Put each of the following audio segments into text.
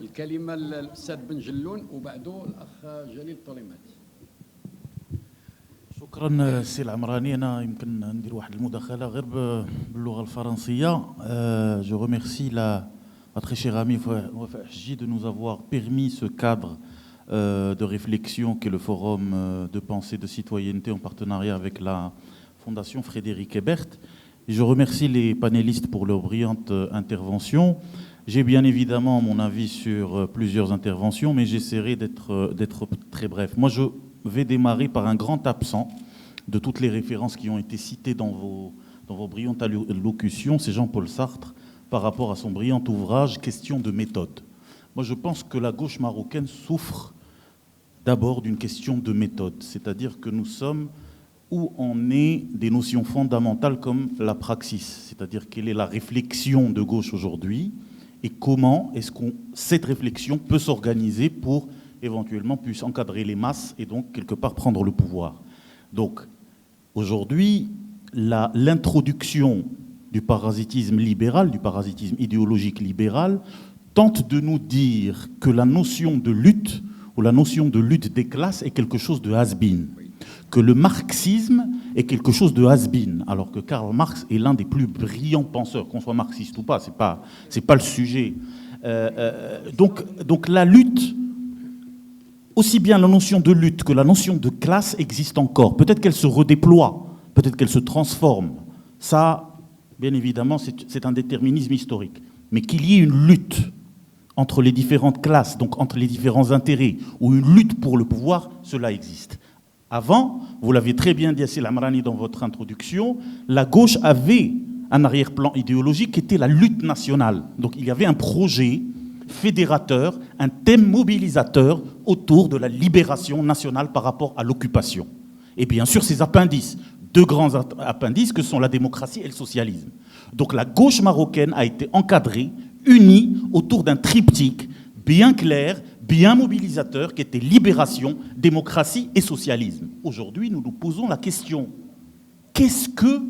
الكلمة للأستاذ بن جلون وبعده الأخ جليل الطليماتي. شكرا سي العمراني. انا يمكن ندير واحد المداخله غير باللغه الفرنسيه. Je remercie la très chère amie Wafa Hajji de nous avoir permis ce cadre de réflexion qu'est le forum de pensée de citoyenneté en partenariat avec la Fondation Frédéric Ebert. Et je remercie les panélistes pour leur brillante intervention. J'ai bien évidemment mon avis sur plusieurs interventions, mais j'essaierai d'être très bref. Moi, je vais démarrer par un grand absent de toutes les références qui ont été citées dans vos brillantes allocutions, c'est Jean-Paul Sartre, par rapport à son brillant ouvrage « Question de méthode ». Moi, je pense que la gauche marocaine souffre d'abord d'une question de méthode, c'est-à-dire que nous sommes où on est des notions fondamentales comme la praxis, c'est-à-dire quelle est la réflexion de gauche aujourd'hui et comment est-ce que cette réflexion peut s'organiser pour éventuellement puisse encadrer les masses et donc quelque part prendre le pouvoir. Donc aujourd'hui, l'introduction du parasitisme libéral, du parasitisme idéologique libéral, tente de nous dire que la notion de lutte ou la notion de lutte des classes est quelque chose de has-been, que le marxisme est quelque chose de has-been, alors que Karl Marx est l'un des plus brillants penseurs, qu'on soit marxiste ou pas, c'est pas le sujet. Donc la lutte, aussi bien la notion de lutte que la notion de classe existe encore. Peut-être qu'elle se redéploie, peut-être qu'elle se transforme. Ça, bien évidemment, c'est un déterminisme historique. Mais qu'il y ait une lutte entre les différentes classes, donc entre les différents intérêts, ou une lutte pour le pouvoir, cela existe. Avant, vous l'avez très bien dit, Yassir Amrani, dans votre introduction, la gauche avait un arrière-plan idéologique qui était la lutte nationale. Donc il y avait un projet fédérateur, un thème mobilisateur autour de la libération nationale par rapport à l'occupation. Et bien sûr, ces appendices, deux grands appendices que sont la démocratie et le socialisme. Donc la gauche marocaine a été encadrée, unie autour d'un triptyque bien clair, bien mobilisateur, qui était libération, démocratie et socialisme. Aujourd'hui, nous nous posons la question, qu'est-ce que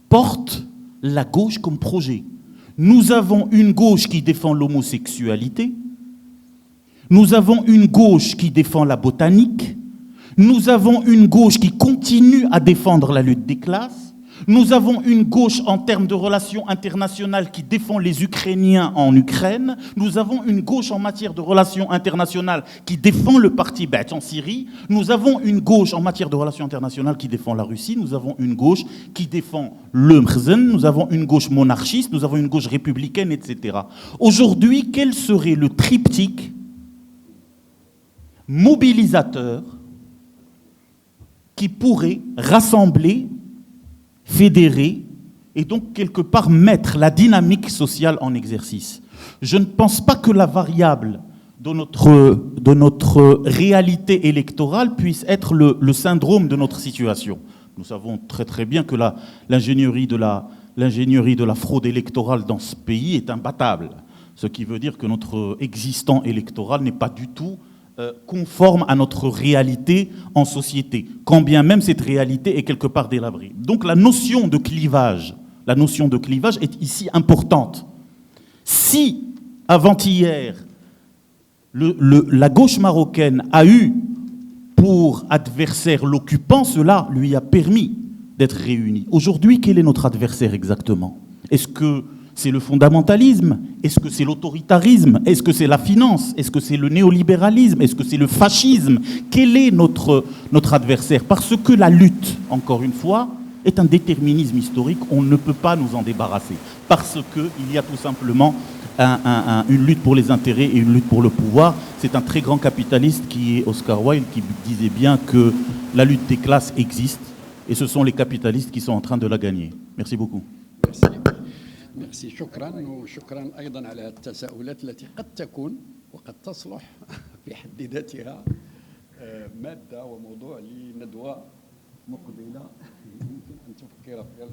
porte la gauche comme projet ? Nous avons une gauche qui défend l'homosexualité, nous avons une gauche qui défend la botanique, nous avons une gauche qui continue à défendre la lutte des classes, nous avons une gauche en termes de relations internationales qui défend les Ukrainiens en Ukraine, nous avons une gauche en matière de relations internationales qui défend le parti Ba'ath en Syrie, nous avons une gauche en matière de relations internationales qui défend la Russie, nous avons une gauche qui défend le Mrzen, nous avons une gauche monarchiste, nous avons une gauche républicaine, etc. Aujourd'hui, quel serait le triptyque mobilisateur qui pourrait rassembler, fédérer et donc quelque part mettre la dynamique sociale en exercice? Je ne pense pas que la variable de notre réalité électorale puisse être le syndrome de notre situation. Nous savons très très bien que l'ingénierie de la fraude électorale dans ce pays est imbattable, ce qui veut dire que notre existant électoral n'est pas du tout conforme à notre réalité en société, quand bien même cette réalité est quelque part délabrée. Donc la notion de clivage est ici importante. Si, avant-hier, la gauche marocaine a eu pour adversaire l'occupant, cela lui a permis d'être réunis. Aujourd'hui, quel est notre adversaire exactement? Est-ce que c'est le fondamentalisme? Est-ce que c'est l'autoritarisme? Est-ce que c'est la finance? Est-ce que c'est le néolibéralisme? Est-ce que c'est le fascisme? Quel est notre adversaire? Parce que la lutte, encore une fois, est un déterminisme historique. On ne peut pas nous en débarrasser. Parce qu'il y a tout simplement une lutte pour les intérêts et une lutte pour le pouvoir. C'est un très grand capitaliste qui est Oscar Wilde qui disait bien que la lutte des classes existe et ce sont les capitalistes qui sont en train de la gagner. Merci beaucoup. Merci. ميرسي، شكرا، وشكرا أيضا على التساؤلات التي قد تكون وقد تصلح في حد ذاتها مادة وموضوع لندوة مقبلة يمكن أن تفكر فيها